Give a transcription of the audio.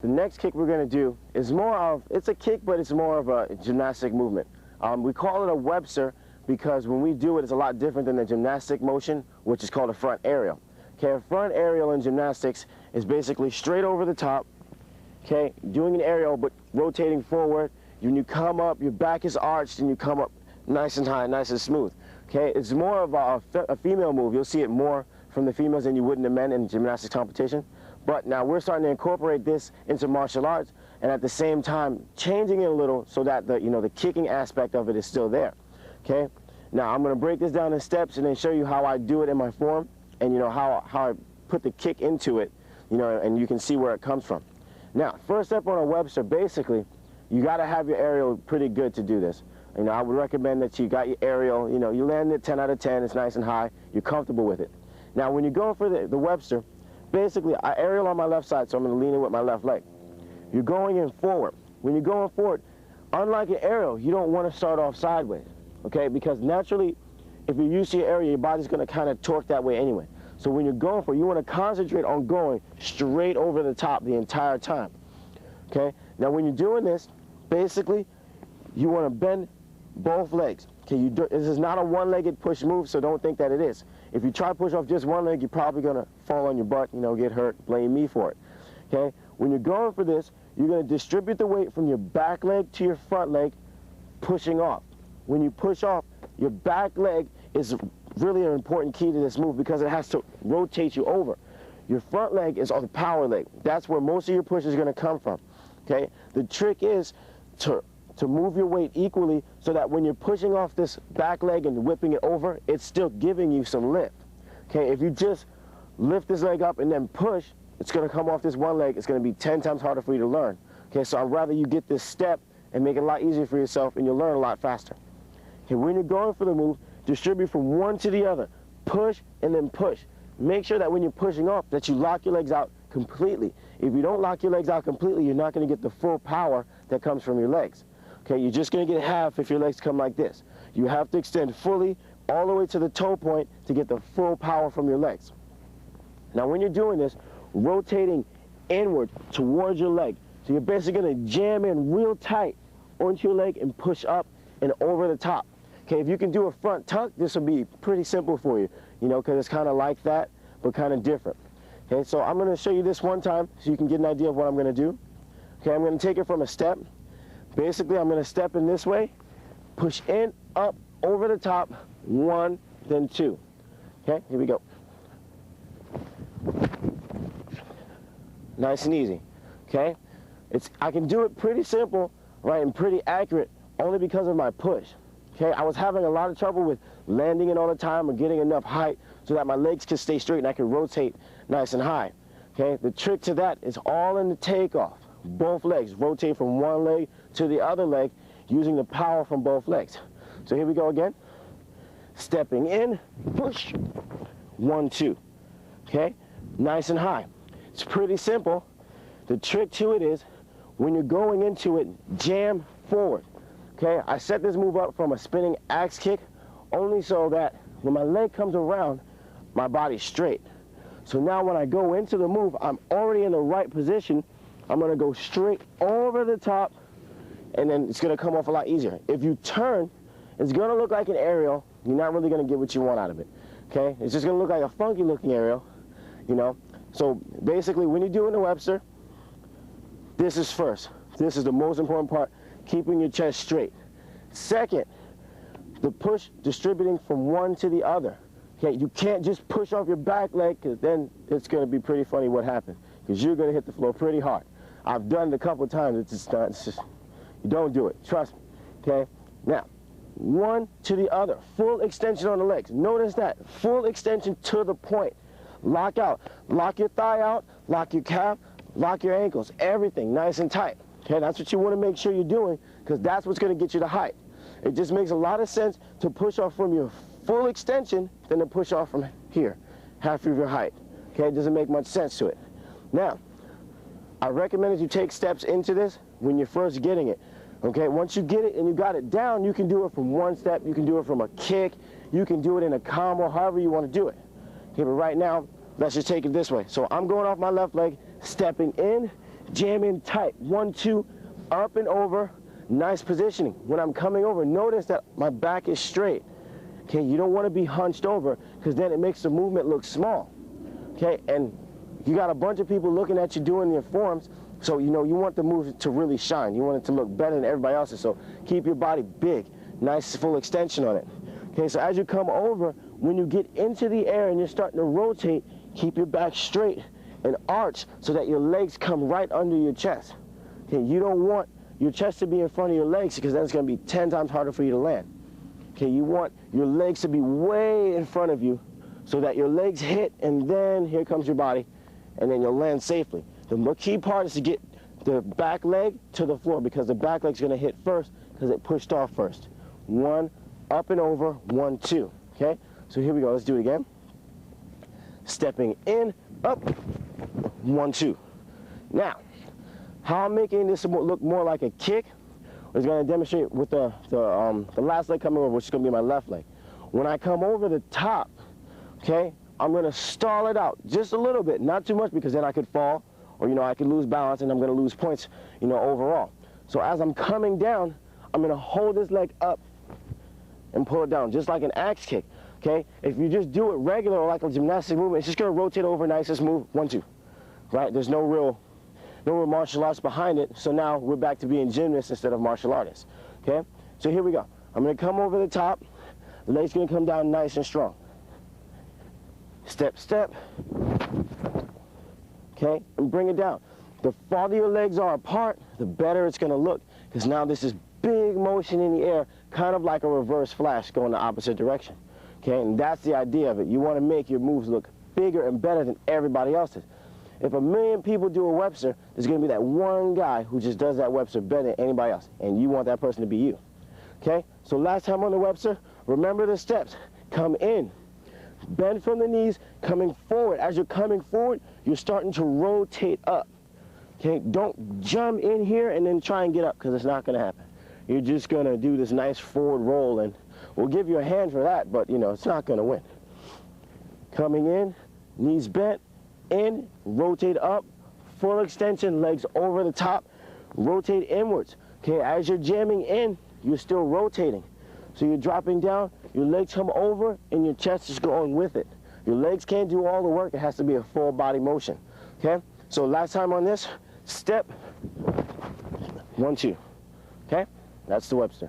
The next kick we're going to do is more of, it's a kick, but it's more of a gymnastic movement. We call it a Webster because when we do it, it's a lot different than the gymnastic motion, which is called a front aerial. Okay, a front aerial in gymnastics is basically straight over the top, okay, doing an aerial but rotating forward. When you come up, your back is arched and you come up nice and high, nice and smooth. Okay, it's more of a female move. You'll see it more from the females than you would in the men in gymnastics competition. But now we're starting to incorporate this into martial arts, and at the same time changing it a little so that the kicking aspect of it is still there. Okay. Now I'm going to break this down in steps and then show you how I do it in my form, and how I put the kick into it, and you can see where it comes from. Now, first step on a Webster, basically, you got to have your aerial pretty good to do this. I would recommend that you got your aerial. You land it 10 out of 10. It's nice and high. You're comfortable with it. Now, when you go for the Webster, basically, I aerial on my left side, so I'm going to lean in with my left leg. You're going in forward. When you're going forward, unlike an aerial, you don't want to start off sideways, okay? Because naturally, if you're used to your aerial, your body's going to kind of torque that way anyway. So when you're going for it, you want to concentrate on going straight over the top the entire time, okay? Now, when you're doing this, basically, you want to bend both legs. Okay, this is not a one-legged push move, so don't think that it is. If you try to push off just one leg, you're probably going to fall on your butt, get hurt, blame me for it. Okay? When you're going for this, you're going to distribute the weight from your back leg to your front leg, pushing off. When you push off, your back leg is really an important key to this move because it has to rotate you over. Your front leg is the power leg. That's where most of your push is going to come from. Okay? The trick is to move your weight equally so that when you're pushing off this back leg and whipping it over, it's still giving you some lift. Okay, if you just lift this leg up and then push, it's going to come off this one leg. It's going to be 10 times harder for you to learn. Okay, so I'd rather you get this step and make it a lot easier for yourself, and you'll learn a lot faster. Okay, when you're going for the move, distribute from one to the other. Push and then push. Make sure that when you're pushing off that you lock your legs out completely. If you don't lock your legs out completely, you're not going to get the full power that comes from your legs. Okay, you're just going to get half if your legs come like this. You have to extend fully all the way to the toe point to get the full power from your legs. Now when you're doing this, rotating inward towards your leg. So you're basically going to jam in real tight onto your leg and push up and over the top. Okay, if you can do a front tuck, this will be pretty simple for you, because it's kind of like that, but kind of different. Okay, so I'm going to show you this one time so you can get an idea of what I'm going to do. Okay, I'm going to take it from a step. Basically, I'm going to step in this way, push in, up, over the top, 1, then 2. Okay, here we go. Nice and easy. Okay, I can do it pretty simple, right, and pretty accurate, only because of my push. Okay, I was having a lot of trouble with landing it all the time or getting enough height so that my legs can stay straight and I can rotate nice and high. Okay, the trick to that is all in the takeoff. Both legs rotate from one leg to the other leg using the power from both legs. So here we go again. Stepping in, push, 1, 2. Okay, nice and high. It's pretty simple. The trick to it is when you're going into it, jam forward. Okay, I set this move up from a spinning axe kick only so that when my leg comes around, my body's straight. So now when I go into the move, I'm already in the right position. I'm going to go straight over the top, and then it's going to come off a lot easier. If you turn, it's going to look like an aerial. You're not really going to get what you want out of it. Okay? It's just going to look like a funky looking aerial, So basically, when you're doing the Webster, this is first. This is the most important part, keeping your chest straight. Second, the push distributing from one to the other. Okay? You can't just push off your back leg, because then it's going to be pretty funny what happens, because you're going to hit the floor pretty hard. I've done it a couple of times. It's just, you don't do it. Trust me. Okay? Now, one to the other. Full extension on the legs. Notice that. Full extension to the point. Lock out. Lock your thigh out. Lock your calf. Lock your ankles. Everything nice and tight. Okay? That's what you want to make sure you're doing, because that's what's going to get you the height. It just makes a lot of sense to push off from your full extension than to push off from here, half of your height. Okay? It doesn't make much sense to it. Now, I recommend that you take steps into this when you're first getting it. Okay, once you get it and you got it down, you can do it from one step, you can do it from a kick, you can do it in a combo, however you want to do it. Okay, but right now, let's just take it this way. So I'm going off my left leg, stepping in, jam in tight. 1, 2, up and over, nice positioning. When I'm coming over, notice that my back is straight. Okay, you don't want to be hunched over because then it makes the movement look small. Okay, and you got a bunch of people looking at you doing your forms, so you know you want the move to really shine. You want it to look better than everybody else's, so keep your body big, nice full extension on it. Okay, so as you come over, when you get into the air and you're starting to rotate, keep your back straight and arch so that your legs come right under your chest. Okay, you don't want your chest to be in front of your legs because then it's going to be 10 times harder for you to land. Okay, you want your legs to be way in front of you so that your legs hit and then here comes your body and then you'll land safely. The key part is to get the back leg to the floor because the back leg's going to hit first because it pushed off first. 1, up and over, 1, 2. Okay, so here we go. Let's do it again. Stepping in, up, 1, 2. Now, how I'm making this look more like a kick is going to demonstrate with the last leg coming over, which is going to be my left leg. When I come over the top, okay, I'm going to stall it out just a little bit, not too much because then I could fall or, you know, I could lose balance and I'm going to lose points, you know, overall. So as I'm coming down, I'm going to hold this leg up and pull it down, just like an axe kick, okay? If you just do it regular or like a gymnastic movement, it's just going to rotate over nice, just move, 1, 2, right? There's no real martial arts behind it, so now we're back to being gymnasts instead of martial artists, okay? So here we go. I'm going to come over the top, the leg's going to come down nice and strong. Step, step, okay, and bring it down. The farther your legs are apart, the better it's going to look, because now this is big motion in the air, kind of like a reverse flash going the opposite direction, okay? And that's the idea of it. You want to make your moves look bigger and better than everybody else's. If 1,000,000 people do a Webster, there's going to be that one guy who just does that Webster better than anybody else, and you want that person to be you, okay? So last time on the Webster, remember the steps. Come in, bend from the knees, coming forward. As you're coming forward, you're starting to rotate up, okay? Don't jump in here and then try and get up, because it's not going to happen. You're just going to do this nice forward roll, and we'll give you a hand for that, but, you know, it's not going to win. Coming in, knees bent, in, rotate up, full extension, legs over the top, rotate inwards. Okay, as you're jamming in, you're still rotating. So you're dropping down, your legs come over, and your chest is going with it. Your legs can't do all the work, it has to be a full body motion. Okay, so last time on this, step, 1, 2. Okay, that's the Webster.